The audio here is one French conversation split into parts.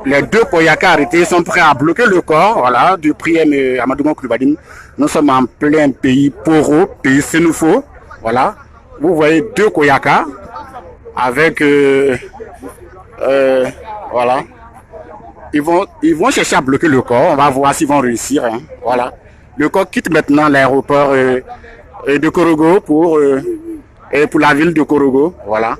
Les deux Koyaka arrêtés sont prêts à bloquer le corps, voilà, du prix Amadou Coulibaly. Nous sommes en plein pays Poro, pays Sénoufo, voilà. Vous voyez deux Koyaka avec, voilà. Ils vont chercher à bloquer le corps. On va voir s'ils vont réussir. Hein. Voilà. Le corps quitte maintenant l'aéroport de Korogo pour la ville de Korogo. Voilà.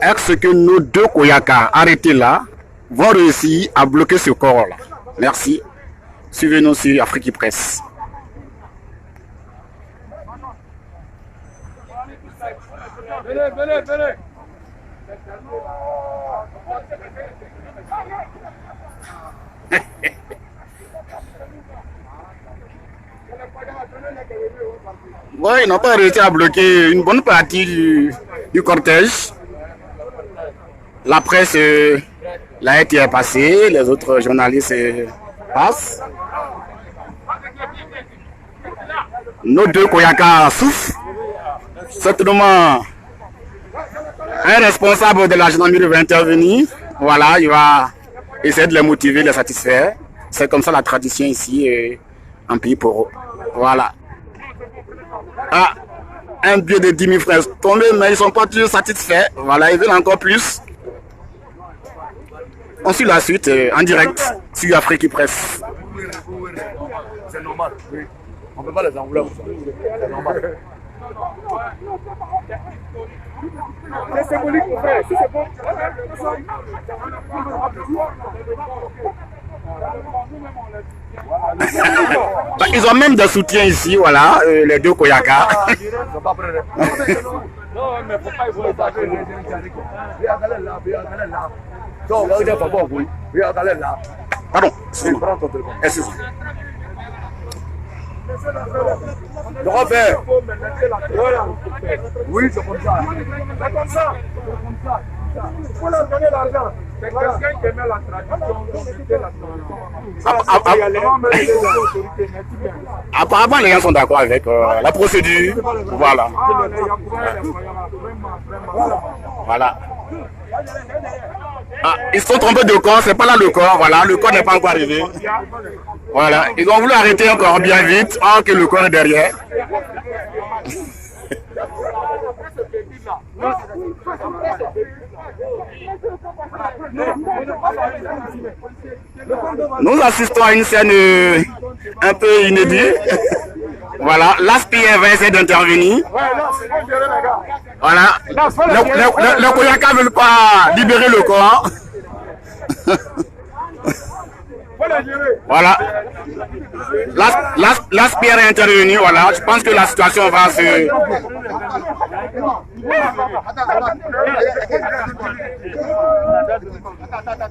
Est-ce que nos deux Koyaka arrêtés là vont réussir à bloquer ce corps-là? Merci. Suivez-nous sur Afrique Presse. Bon, ils n'ont pas réussi à bloquer une bonne partie du cortège. La presse, la été est passée, les autres journalistes passent. Nos deux Koyaka souffrent. Certainement, un responsable de la gendarmerie va intervenir. Voilà, il va essayer de les motiver, de les satisfaire. C'est comme ça la tradition ici en pays Poro. Voilà. Ah, un billet de 10 000 francs tombé, mais ils ne sont pas toujours satisfaits. Voilà, ils veulent encore plus. On suit la suite en direct sur Afrique Presse. C'est normal, oui. On ne peut pas les enveloppes. C'est normal. C'est symbolique pour faire. Si c'est bon. Bah, ils ont même des soutiens ici, voilà, les deux Koyaka. Non, mais faut pas y voir ça. Donc, regardez là. Pardon. Excuse-moi. Le Robert. Oui, c'est comme ça. C'est comme ça. Il faut leur donner l'argent. C'est quelqu'un qui met la tradition. Apparemment, les gens sont d'accord avec la procédure. Voilà. Voilà. Ah, ils se sont trompés de corps, c'est pas là le corps, voilà, le corps n'est pas encore arrivé. Voilà, ils ont voulu arrêter encore bien vite, alors que le corps est derrière. Nous assistons à une scène un peu inédite. Voilà, l'ASPIR va essayer d'intervenir. Voilà, le Koyaka ne veut pas libérer le corps. Voilà, l'ASPIR est intervenu. Voilà, je pense que la situation va se...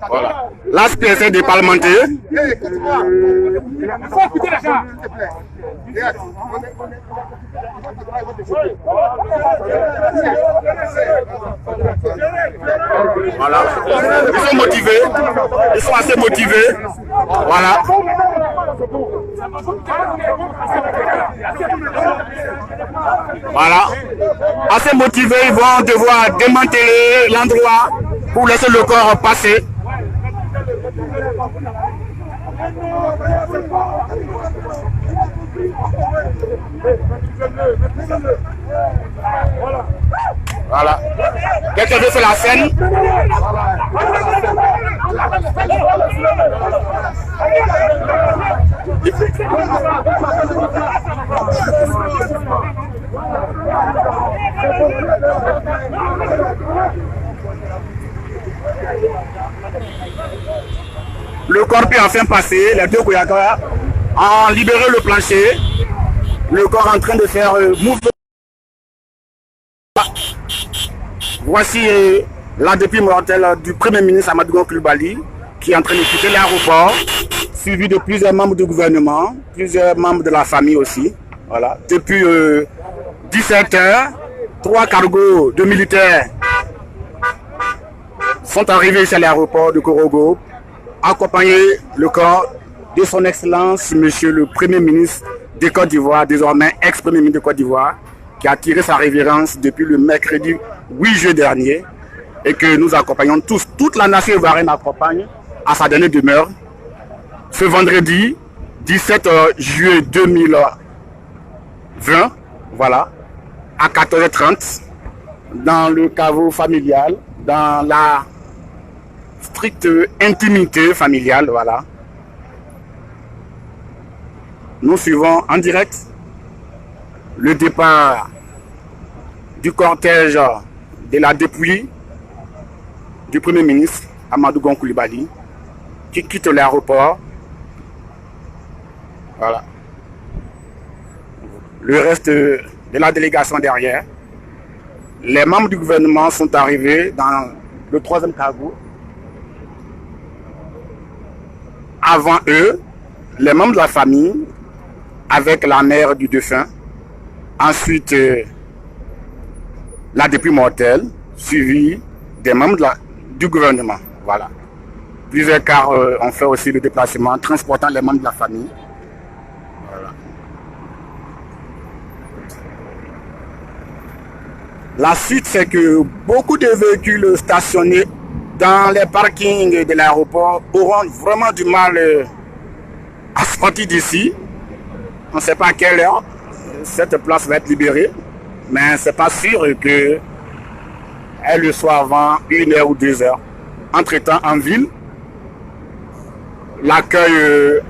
Voilà, l'ASPIR essaie de parlementer. Voilà, ils sont motivés, ils sont assez motivés. Voilà. Voilà. Assez motivés, ils vont devoir démanteler l'endroit pour laisser le corps passer. Voilà. Quelqu'un veut faire la scène. Le corps peut enfin passer, les deux Koyaka ont libéré le plancher. Le corps en train de faire mouvement. Voici la dépouille mortelle du Premier ministre Amadou Coulibaly qui est en train de quitter l'aéroport, suivi de plusieurs membres du gouvernement, plusieurs membres de la famille aussi. Voilà. Depuis 17 h, 3 cargos de militaires sont arrivés ici à l'aéroport de Korogo, accompagner le corps de son Excellence, Monsieur le Premier ministre de Côte d'Ivoire, désormais ex-Premier ministre de Côte d'Ivoire, qui a tiré sa révérence depuis le mercredi 8 juillet dernier et que nous accompagnons tous. Toute la nation ivoirienne accompagne à sa dernière demeure ce vendredi 17 juillet 2020, voilà, à 14h30, dans le caveau familial, dans la stricte intimité familiale, voilà. Nous suivons en direct le départ du cortège de la dépouille du Premier ministre Amadou Gon Coulibaly qui quitte l'aéroport. Voilà. Le reste de la délégation derrière. Les membres du gouvernement sont arrivés dans le troisième cargo. Avant eux, les membres de la famille avec la mère du défunt. Ensuite, la dépouille mortelle, suivie des membres du gouvernement. Voilà. Plusieurs cars ont fait aussi le déplacement, transportant les membres de la famille. Voilà. La suite, c'est que beaucoup de véhicules stationnés dans les parkings de l'aéroport auront vraiment du mal à sortir d'ici. On ne sait pas à quelle heure cette place va être libérée, mais c'est pas sûr que elle le soit avant 1 heure ou 2 heures. Entre-temps, en ville, l'accueil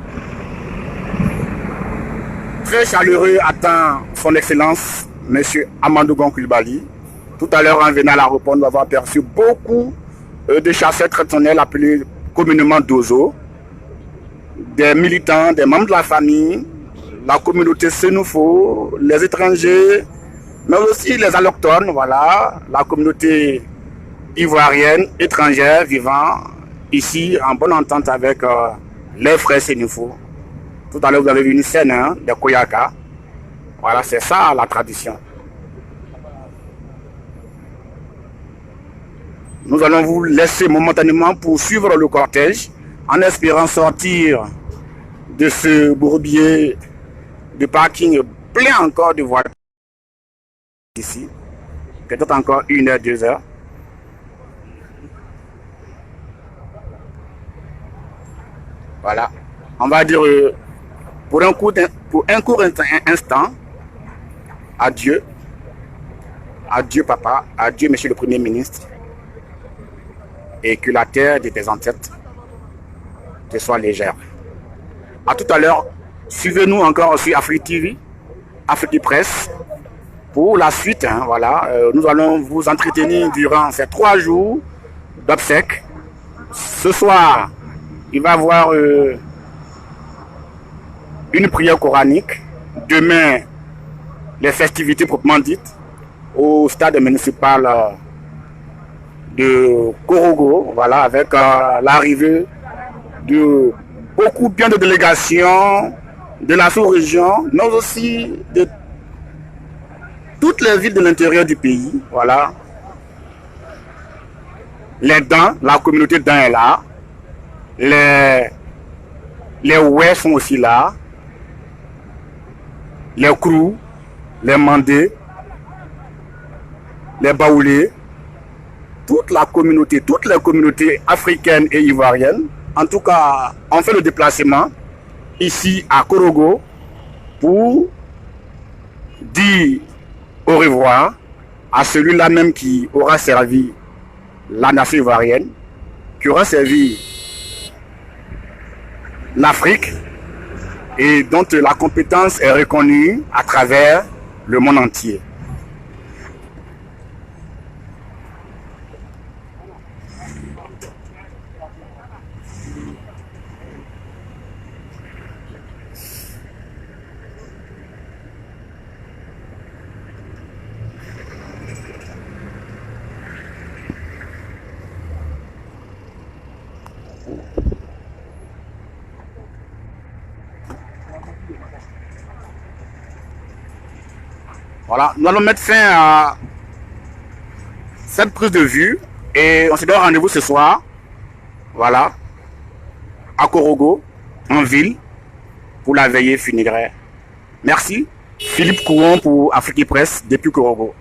très chaleureux attend son Excellence, M. Amadou Gon Coulibaly. Tout à l'heure, en venant à l'aéroport, nous avons aperçu beaucoup de chasseurs traditionnels appelés communément Dozo, des militants, des membres de la famille, la communauté Sénoufo, les étrangers, mais aussi les allochtones, voilà, la communauté ivoirienne, étrangère, vivant ici en bonne entente avec les frères Sénoufo. Tout à l'heure, vous avez vu une scène de Koyaka. Voilà, c'est ça la tradition. Nous allons vous laisser momentanément poursuivre le cortège en espérant sortir de ce bourbier de parking plein encore de voitures ici. Peut-être encore 1 heure, 2 heures. Voilà. On va dire pour un court instant, adieu. Adieu papa, adieu monsieur le Premier ministre. Et que la terre de tes ancêtres te soit légère. A tout à l'heure, suivez-nous encore sur Afrique TV, Afrique Presse, pour la suite. Hein, voilà, nous allons vous entretenir durant ces 3 jours d'obsèques. Ce soir, il va y avoir une prière coranique. Demain, les festivités proprement dites au stade municipal de Korogo, voilà, avec l'arrivée de beaucoup bien de délégations de la sous-région, mais aussi de toutes les villes de l'intérieur du pays, voilà. Les Dans, la communauté Dans est là, les Ouais sont aussi là, les Krou, les Mandés, les Baoulés, toutes les communautés africaines et ivoiriennes. En tout cas, on fait le déplacement ici à Korogo pour dire au revoir à celui-là même qui aura servi la nation ivoirienne, qui aura servi l'Afrique et dont la compétence est reconnue à travers le monde entier. Voilà, nous allons mettre fin à cette prise de vue et on se donne rendez-vous ce soir, voilà, à Korogo, en ville pour la veillée funéraire. Merci. Philippe Couron pour Afrique Presse depuis Korogo.